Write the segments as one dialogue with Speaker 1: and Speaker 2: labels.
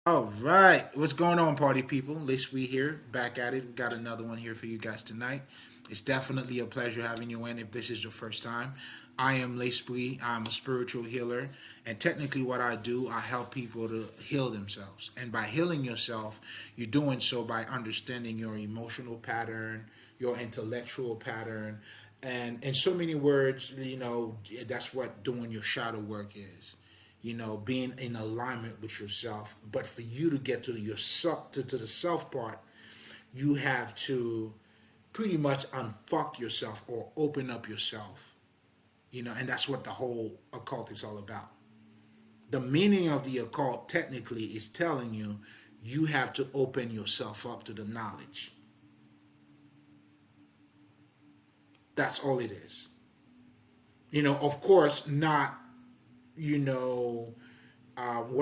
Speaker 1: All right, what's going on, party people? Least we here, back at it. We got another one here for you guys tonight. It's definitely a pleasure having you in. If this is your first time, I am Lace Bree. I'm a spiritual healer, and technically, what I do, I help people to heal themselves. And by healing yourself, you're doing so by understanding your emotional pattern, your intellectual pattern, and in so many words, that's what doing your shadow work is, being in alignment with yourself. But for you to get to yourself, to the self part, you have to pretty much unfuck yourself or open up yourself, and that's what the whole occult is all about. The meaning of the occult technically is telling you you have to open yourself up to the knowledge. That's all it is. Of course, not, what's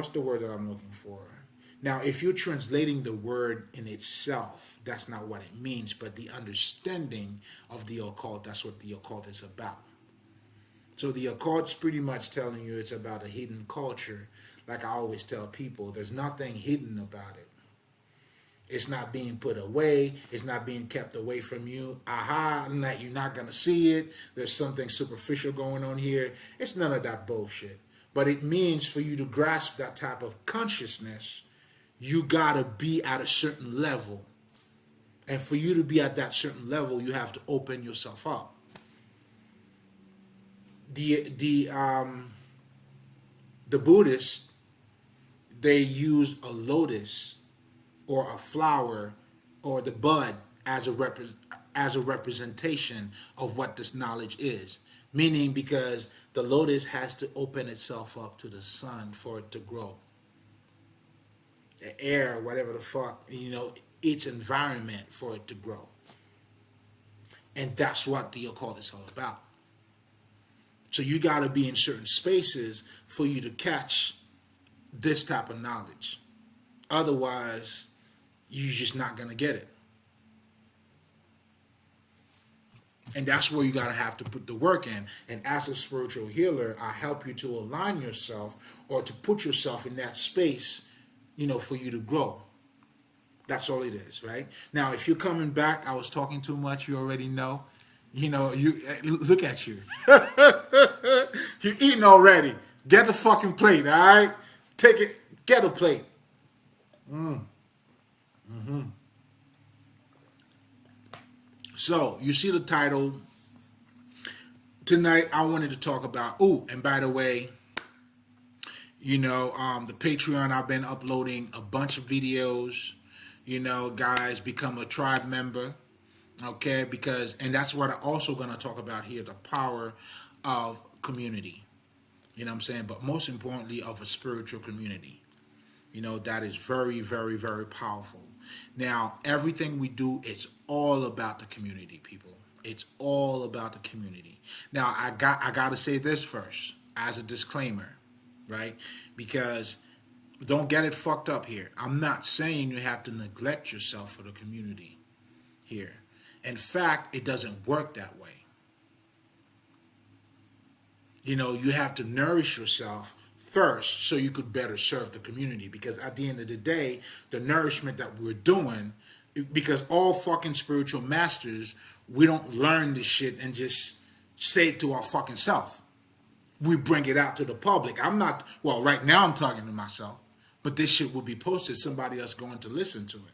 Speaker 1: the word that I'm looking for? Now, if you're translating the word in itself, that's not what it means, but the understanding of the occult, that's what the occult is about. So the occult's pretty much telling you it's about a hidden culture. Like I always tell people, there's nothing hidden about it. It's not being put away. It's not being kept away from you. Aha, you're not going to see it. There's something superficial going on here. It's none of that bullshit. But it means for you to grasp that type of consciousness, you got to be at a certain level. And for you to be at that certain level, you have to open yourself up. The Buddhists, they used a lotus or a flower or the bud as a representation of what this knowledge is. Meaning because the lotus has to open itself up to the sun for it to grow. The air, whatever the fuck, its environment for it to grow. And that's what the occult is all about. So you got to be in certain spaces for you to catch this type of knowledge. Otherwise, you're just not going to get it. And that's where you got to have to put the work in. And as a spiritual healer, I help you to align yourself or to put yourself in that space, for you to grow. That's all it is, right? Now, if you're coming back, I was talking too much, you already know. You look at you. You're eating already. Get the fucking plate, all right? Take it, get a plate. So, you see the title. Tonight, I wanted to talk about, and by the way, the Patreon, I've been uploading a bunch of videos. Guys, become a tribe member. Okay, and that's what I'm also going to talk about here, the power of community. You know what I'm saying? But most importantly, of a spiritual community. That is very, very, very powerful. Now, everything we do, it's all about the community, people. It's all about the community. Now, I got to say this first as a disclaimer, right? Because don't get it fucked up here. I'm not saying you have to neglect yourself for the community here. In fact, it doesn't work that way. You have to nourish yourself first so you could better serve the community. Because at the end of the day, the nourishment that we're doing, because all fucking spiritual masters, we don't learn this shit and just say it to our fucking self. We bring it out to the public. Right now I'm talking to myself, but this shit will be posted. Somebody else going to listen to it.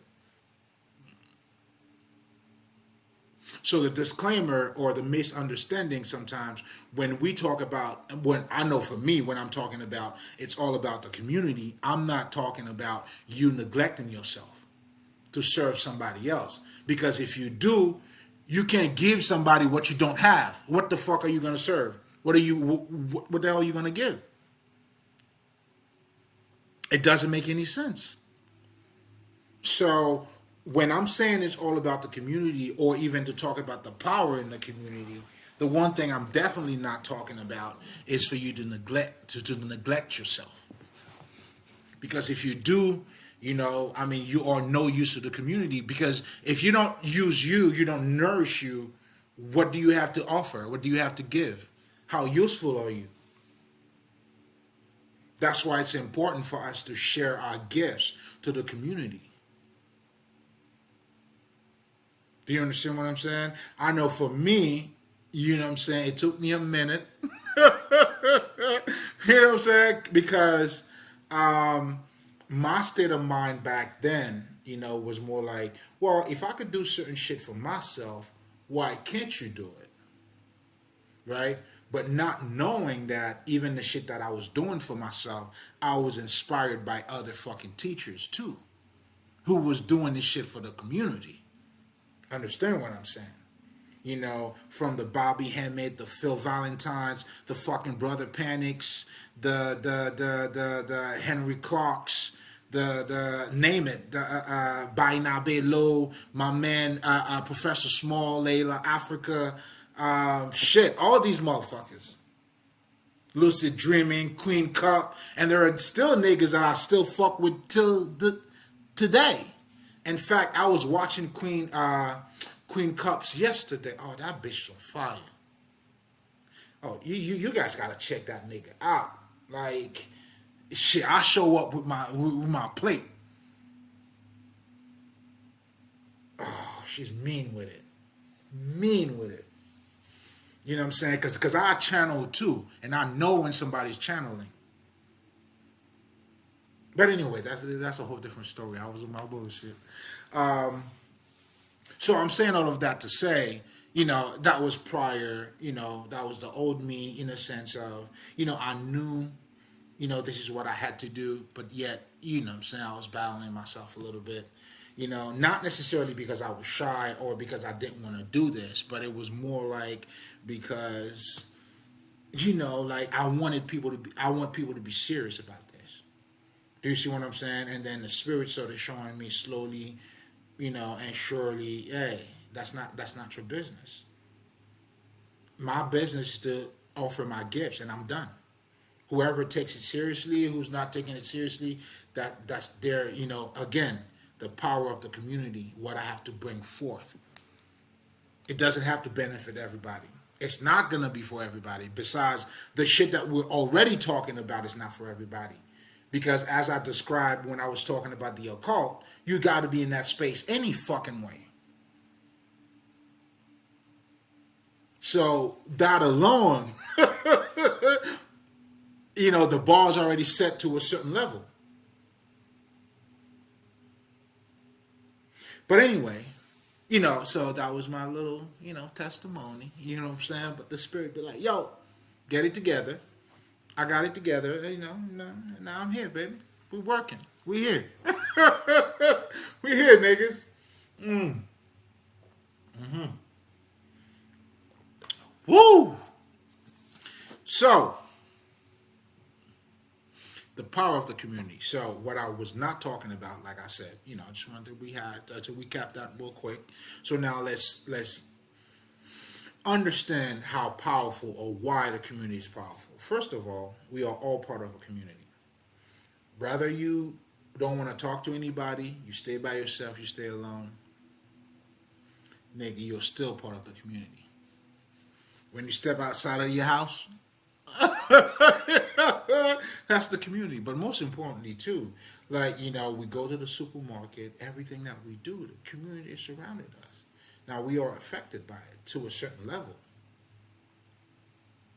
Speaker 1: So the disclaimer or the misunderstanding sometimes when we talk about, when I know for me, when I'm talking about it's all about the community, I'm not talking about you neglecting yourself to serve somebody else. Because if you do, you can't give somebody what you don't have. What the fuck are you going to serve? What the hell are you going to give? It doesn't make any sense. So when I'm saying it's all about the community, or even to talk about the power in the community, the one thing I'm definitely not talking about is for you to neglect yourself. Because if you do, you are no use to the community. Because if you don't use you don't nourish you, what do you have to offer? What do you have to give? How useful are you? That's why it's important for us to share our gifts to the community. Do you understand what I'm saying? I know for me, you know what I'm saying, it took me a minute. You know what I'm saying? Because um, my state of mind back then, was more like, well, if I could do certain shit for myself, why can't you do it? Right? But not knowing that even the shit that I was doing for myself, I was inspired by other fucking teachers too, who was doing this shit for the community. Understand what I'm saying? From the Bobby Hemmett, the Phil Valentines, the fucking Brother Panics, the Henry Clarks, the name it, the Baina Belo, my man Professor Small, Layla Africa, shit, all these motherfuckers. Lucid Dreaming, Queen Cup, and there are still niggas that I still fuck with today. In fact, I was watching Queen Cups yesterday. Oh, that bitch is on fire. Oh, you guys gotta check that nigga out. Like, shit, I show up with my plate. Oh, she's mean with it. Mean with it. You know what I'm saying? Because I channel too, and I know when somebody's channeling. But anyway, that's a whole different story. I was in my bullshit. Um, so I'm saying all of that to say, that was prior. That was the old me in a sense of, I knew, this is what I had to do, but yet, what I'm saying, I was battling myself a little bit. Not necessarily because I was shy or because I didn't want to do this, but it was more like because, like I want people to be serious about this. Do you see what I'm saying? And then the spirit started showing me slowly, and surely, hey, that's not your business. My business is to offer my gifts, and I'm done. Whoever takes it seriously, who's not taking it seriously, that's their, again, the power of the community, what I have to bring forth. It doesn't have to benefit everybody. It's not gonna be for everybody. Besides, the shit that we're already talking about is not for everybody. Because as I described when I was talking about the occult, you got to be in that space any fucking way. So that alone, the bar's already set to a certain level. But anyway, so that was my little, testimony. You know what I'm saying? But the spirit be like, yo, get it together. I got it together. Now I'm here, baby. We working. We here. We here, niggas. Woo! So, the power of the community. So, what I was not talking about, like I said, I just wanted to recap that real quick. So now let's understand how powerful or why the community is powerful. First of all, we are all part of a community. Whether you don't want to talk to anybody, you stay by yourself, you stay alone, nigga, you're still part of the community. When you step outside of your house, that's the community. But most importantly, too, like, we go to the supermarket, everything that we do, the community is surrounded us. Now, we are affected by it to a certain level.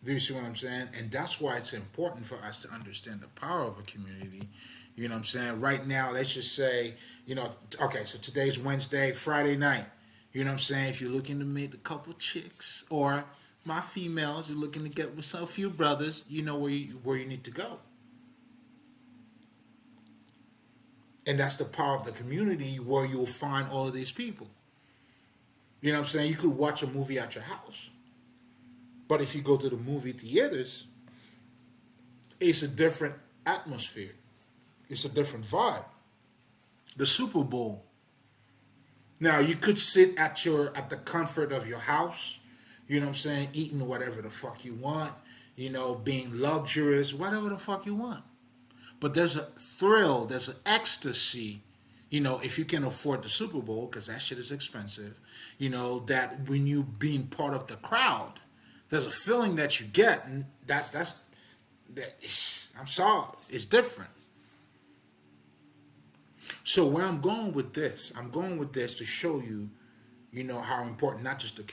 Speaker 1: Do you see what I'm saying? And that's why it's important for us to understand the power of a community. You know what I'm saying? Right now, let's just say, okay, so today's Wednesday, Friday night. You know what I'm saying? If you're looking to meet a couple chicks or my females, you're looking to get with some few brothers, you know where you need to go. And that's the power of the community where you'll find all of these people. You know what I'm saying? You could watch a movie at your house. But if you go to the movie theaters, it's a different atmosphere. It's a different vibe. The Super Bowl. Now you could sit at the comfort of your house, you know what I'm saying, eating whatever the fuck you want, being luxurious, whatever the fuck you want. But there's a thrill, there's an ecstasy, if you can afford the Super Bowl, because that shit is expensive, that when you being part of the crowd, there's a feeling that you get, and that I'm sorry. It's different. So where I'm going with this to show you, how important not just the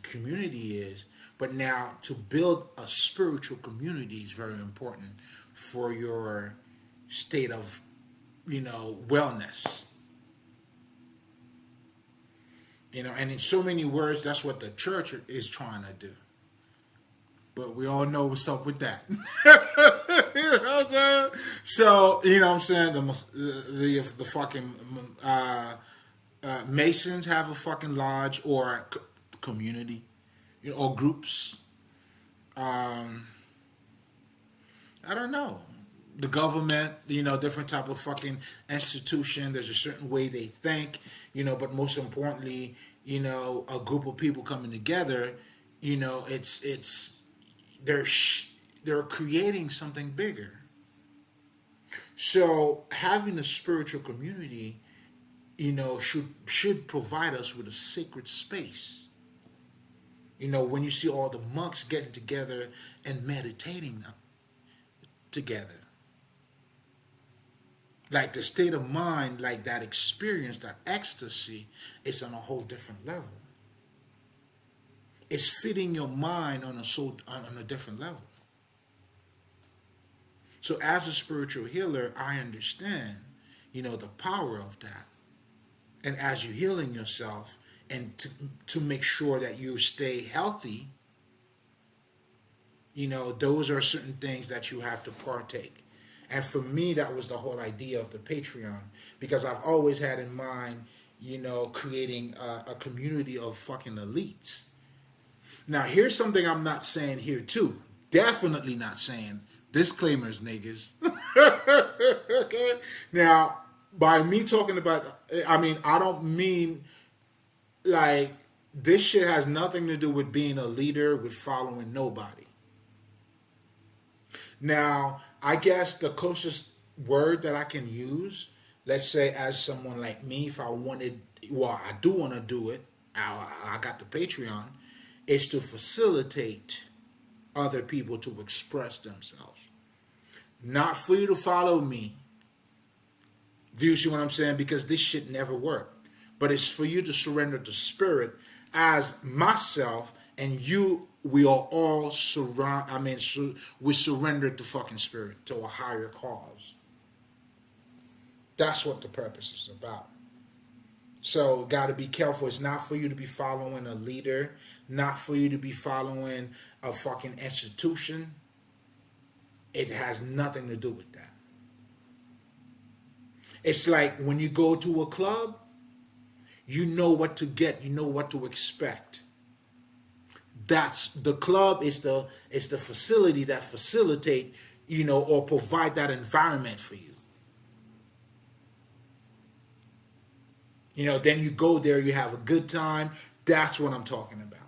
Speaker 1: community is, but now to build a spiritual community is very important for your state of, wellness. And in so many words, that's what the church is trying to do. But we all know what's up with that. You know what I'm saying? So, what I'm saying? The fucking Masons have a fucking lodge or community, or groups. I don't know. The government, different type of fucking institution. There's a certain way they think, but most importantly, a group of people coming together, it's they're creating something bigger. So having a spiritual community, should provide us with a sacred space. When you see all the monks getting together and meditating together. Like the state of mind, like that experience, that ecstasy, it's on a whole different level. It's fitting your mind on a different level. So as a spiritual healer, I understand, the power of that. And as you're healing yourself and to make sure that you stay healthy, those are certain things that you have to partake. And for me, that was the whole idea of the Patreon, because I've always had in mind, creating a community of fucking elites. Now, here's something I'm not saying here, too. Definitely not saying. Disclaimers, niggas. Okay? Now, by me talking about, I don't mean, like, this shit has nothing to do with being a leader, with following nobody. Now, I guess the closest word that I can use, let's say as someone like me, if I wanted, well, I do want to do it, I got the Patreon, is to facilitate other people to express themselves. Not for you to follow me. Do you see what I'm saying? Because this shit never worked. But it's for you to surrender to spirit as myself and you. We are all we surrendered to fucking spirit, to a higher cause. That's what the purpose is about. So, got to be careful. It's not for you to be following a leader, not for you to be following a fucking institution. It has nothing to do with that. It's like when you go to a club, you know what to get, you know what to expect. That's the club is the facility that facilitate, or provide that environment for you. Then you go there, you have a good time. That's what I'm talking about.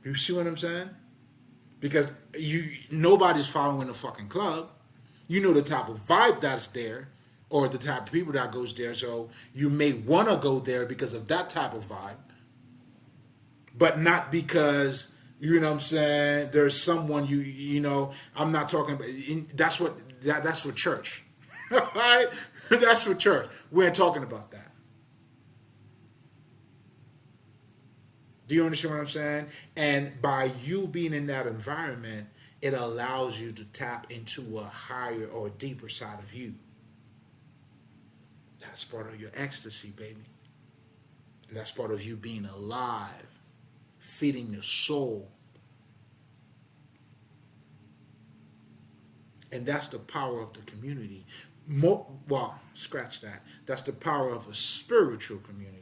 Speaker 1: You see what I'm saying? Because nobody's following the fucking club. You know the type of vibe that's there, or the type of people that goes there. So you may want to go there because of that type of vibe. But not because, what I'm saying, there's someone I'm not talking about. That's for church. Right? That's for church. We ain't talking about that. Do you understand what I'm saying? And by you being in that environment, it allows you to tap into a higher or deeper side of you. That's part of your ecstasy, baby. And that's part of you being alive, feeding your soul. And that's the power of the community. Scratch that. That's the power of a spiritual community.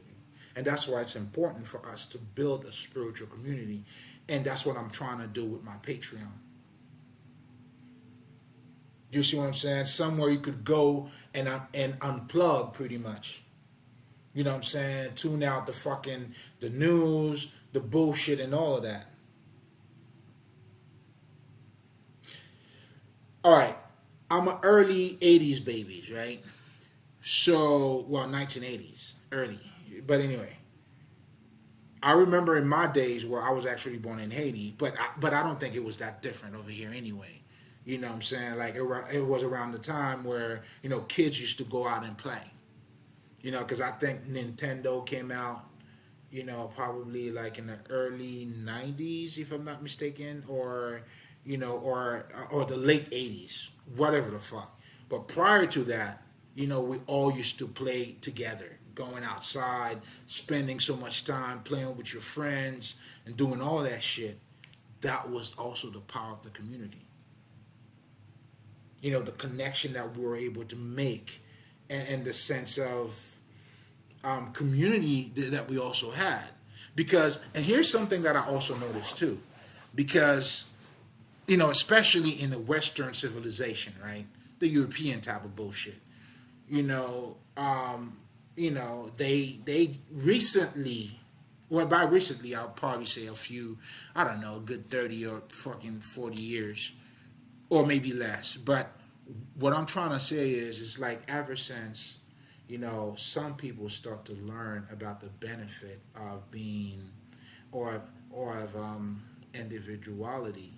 Speaker 1: And that's why it's important for us to build a spiritual community. And that's what I'm trying to do with my Patreon. You see what I'm saying? Somewhere you could go and unplug pretty much. You know what I'm saying? Tune out the news, the bullshit and all of that. All right. I'm an early 80s baby, right? So, 1980s. Early. But anyway. I remember in my days where I was actually born in Haiti, but I don't think it was that different over here anyway. You know what I'm saying? Like it was around the time where kids used to go out and play. Because I think Nintendo came out, probably like in the early '90s, if I'm not mistaken, or or the late '80s, whatever the fuck. But prior to that, we all used to play together, going outside, spending so much time playing with your friends and doing all that shit. That was also the power of the community. The connection that we were able to make, and the sense of community that we also had. Because, and here's something that I also noticed too, because, especially in the Western civilization, right? The European type of bullshit, you know, um, they recently, well, by recently, I'll probably say a few, I don't know, a good 30 or fucking 40 years, or maybe less. But what I'm trying to say is, it's like ever since, some people start to learn about the benefit of being, or of individuality,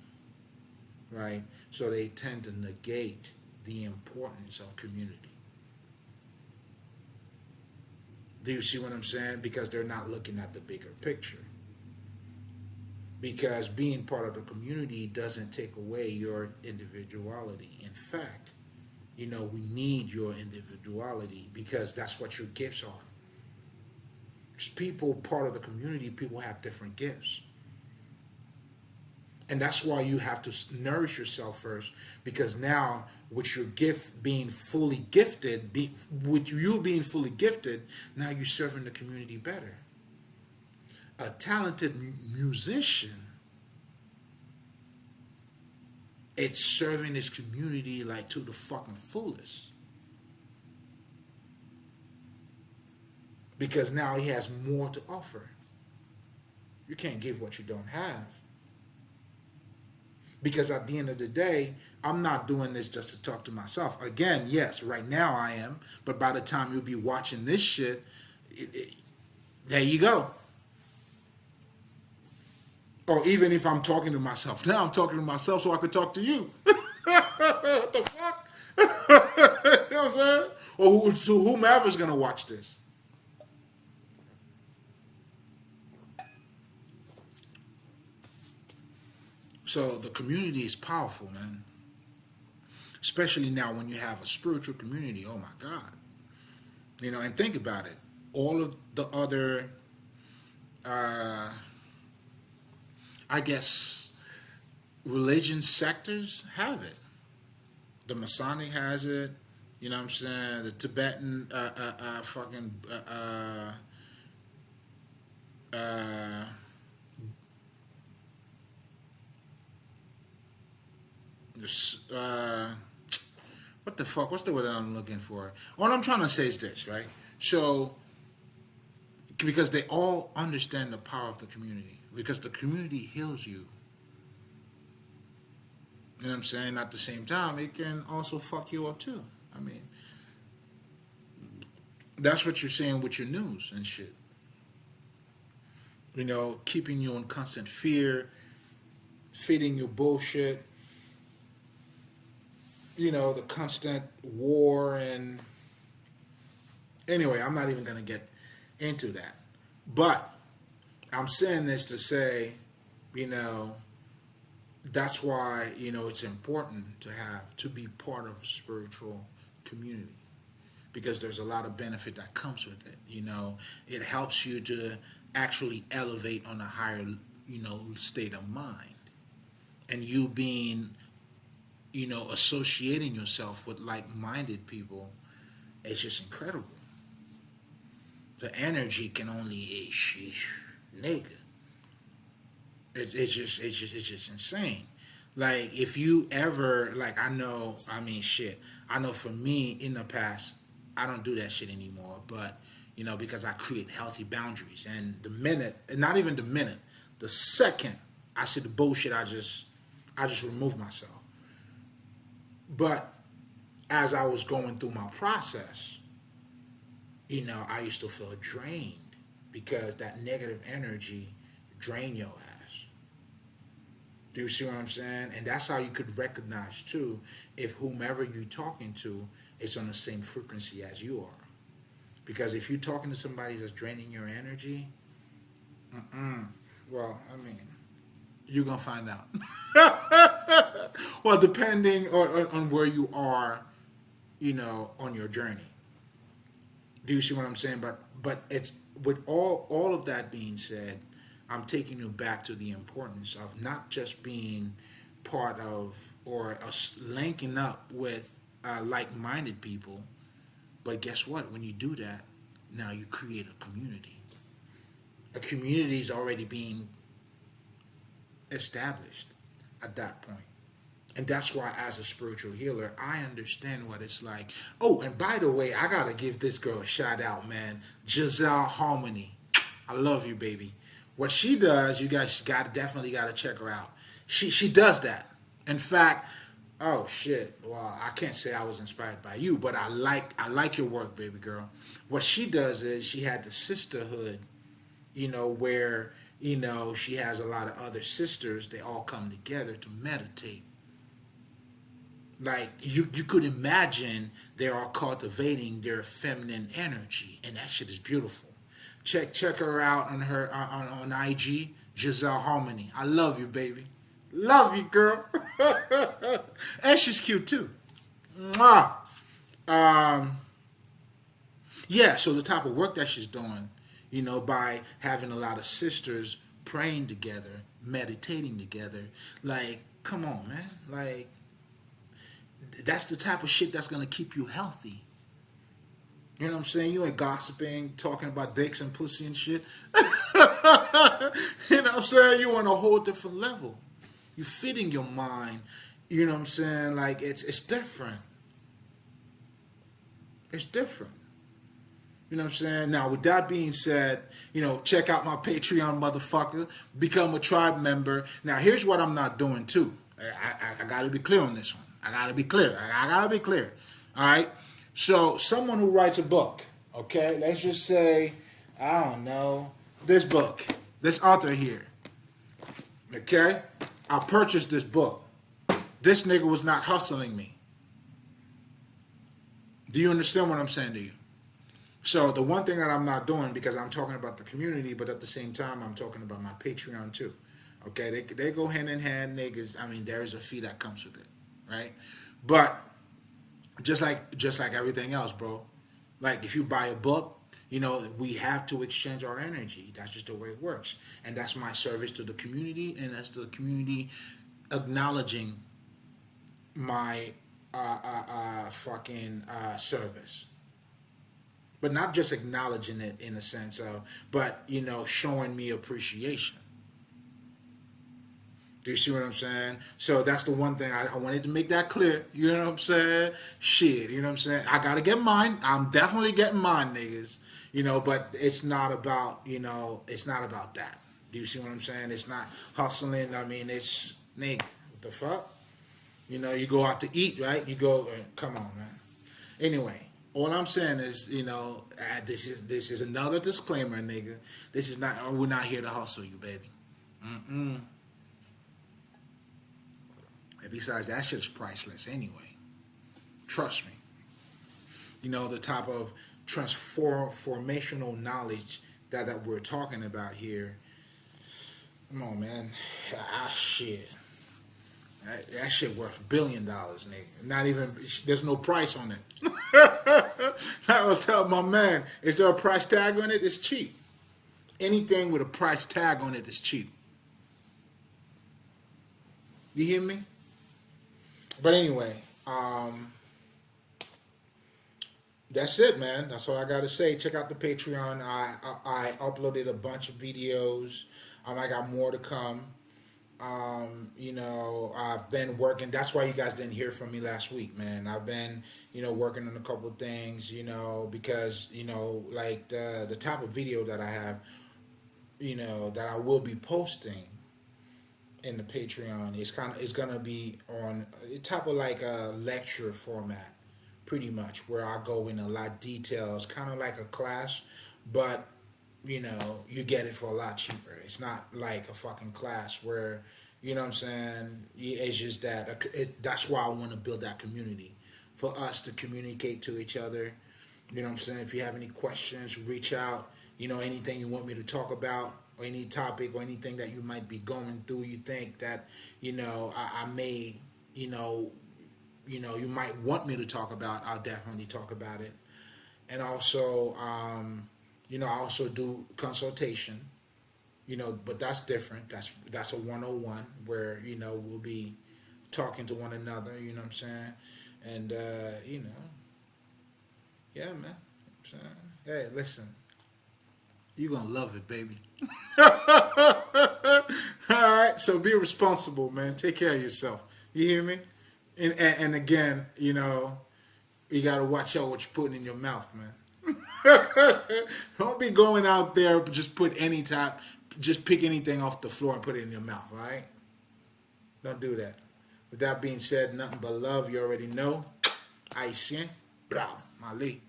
Speaker 1: right? So they tend to negate the importance of community. Do you see what I'm saying? Because they're not looking at the bigger picture. Because being part of the community doesn't take away your individuality. In fact, we need your individuality because that's what your gifts are. Because people, part of the community, people have different gifts. And that's why you have to nourish yourself first, because now with your gift being fully gifted, with you being fully gifted, now you're serving the community better. A talented musician, it's serving his community like to the fucking fullest, because now he has more to offer. You can't give what you don't have. Because at the end of the day, I'm not doing this just to talk to myself. Again, yes, right now I am, but by the time you'll be watching this shit, there you go. Or even if I'm talking to myself now, I'm talking to myself so I can talk to you. What the fuck? You know what I'm saying? Or to whomever's gonna watch this. So the community is powerful, man. Especially now when you have a spiritual community. Oh my God. And think about it. All of the other, uh, I guess, religion sectors have it. The Masonic has it. You know what I'm saying? The Tibetan, fucking, uh, uh, what the fuck? What's the word that I'm looking for? What I'm trying to say is this, right? So, because they all understand the power of the community, because the community heals you. You know what I'm saying? At the same time, it can also fuck you up too. I mean, that's what you're saying with your news and shit. Keeping you in constant fear, feeding you bullshit. The constant war and anyway, I'm not even gonna get into that. But I'm saying this to say, you know, that's why it's important to be part of a spiritual community, because there's a lot of benefit that comes with it. It helps you to actually elevate on a higher state of mind, and you being associating yourself with like-minded people, it's just incredible. The energy can only nigga. It's just insane. Like if you ever I know for me in the past, I don't do that shit anymore. But because I create healthy boundaries, and the minute, and not even the minute, the second I see the bullshit, I just remove myself. But as I was going through my process, I used to feel drained. because that negative energy drain your ass. Do you see what I'm saying? And that's how you could recognize too if whomever you're talking to is on the same frequency as you are. Because if you're talking to somebody that's draining your energy, well, I mean, you're gonna find out. Well, depending on where you are, on your journey. Do you see what I'm saying? But it's with all of that being said, I'm taking you back to the importance of not just being part of or linking up with like-minded people, but guess what? When you do that, now you create a community. A community is already being established at that point. And that's why, as a spiritual healer, I understand what it's like. Oh, and by the way, I gotta give this girl a shout out, man. Giselle Harmony. I love you, baby. What she does, you guys definitely gotta check her out. She does that. In fact, oh shit. Well, I can't say I was inspired by you, but I like your work, baby girl. What she does is she had the sisterhood, where she has a lot of other sisters. They all come together to meditate. Like you could imagine they are cultivating their feminine energy, and that shit is beautiful. Check her out on her on IG, Giselle Harmony. I love you, baby. Love you, girl. And she's cute too. Mwah. Um, yeah. So the type of work that she's doing, by having a lot of sisters praying together, meditating together. Like, come on, man. Like, that's the type of shit that's gonna keep you healthy. You know what I'm saying? You ain't gossiping, talking about dicks and pussy and shit. You know what I'm saying? You on a whole different level. You fitting your mind. You know what I'm saying? Like it's different. It's different. You know what I'm saying? Now, with that being said, check out my Patreon, motherfucker. Become a tribe member. Now, here's what I'm not doing too. I got to be clear on this one. I got to be clear. I got to be clear. All right? So, someone who writes a book, okay? Let's just say, I don't know, this book, this author here, okay? I purchased this book. This nigga was not hustling me. Do you understand what I'm saying to you? So the one thing that I'm not doing, because I'm talking about the community, but at the same time I'm talking about my Patreon too. Okay, they go hand in hand, niggas. I mean, there is a fee that comes with it, right? But just like everything else, bro. Like if you buy a book, we have to exchange our energy. That's just the way it works, and that's my service to the community, and that's the community acknowledging my fucking service, but not just acknowledging it in a sense of, but showing me appreciation. Do you see what I'm saying? So that's the one thing I wanted to make that clear. You know what I'm saying? Shit, you know what I'm saying? I gotta get mine. I'm definitely getting mine, niggas. But it's not about, it's not about that. Do you see what I'm saying? It's not hustling. I mean, it's, nigga, what the fuck? You go out to eat, right? You go, come on, man. Anyway, all I'm saying is, this is another disclaimer, nigga. This is not, we're not here to hustle you, baby. Mm-mm. And besides, that shit is priceless anyway. Trust me. The type of transformational knowledge that we're talking about here. Come on, man. Shit. That shit worth $1 billion, nigga. Not even, there's no price on it. I was telling my man, is there a price tag on it? It's cheap. Anything with a price tag on it is cheap. You hear me? But anyway, that's it, man. That's all I got to say. Check out the Patreon. I uploaded a bunch of videos. I got more to come. I've been working. That's why you guys didn't hear from me last week, man. I've been, working on a couple of things, because, like the type of video that I have, that I will be posting in the Patreon is gonna be on a type of like a lecture format, pretty much, where I go in a lot of details, kind of like a class, but you get it for a lot cheaper. It's not like a fucking class where, you know what I'm saying? It's just that that's why I want to build that community for us to communicate to each other. You know what I'm saying? If you have any questions, reach out. Anything you want me to talk about, or any topic, or anything that you might be going through, you think that, I may, you know, you might want me to talk about, I'll definitely talk about it. And also, I also do consultation. But that's different. That's a 101 where we'll be talking to one another. You know what I'm saying? And yeah, man. You know what I'm saying? Hey, listen, you gonna love it, baby. All right, so be responsible, man. Take care of yourself. You hear me? And again, you gotta watch out what you're putting in your mouth, man. Don't be going out there just just pick anything off the floor and put it in your mouth. All right? Don't do that. With that being said, nothing but love. You already know. Aisyen, bra, Mali.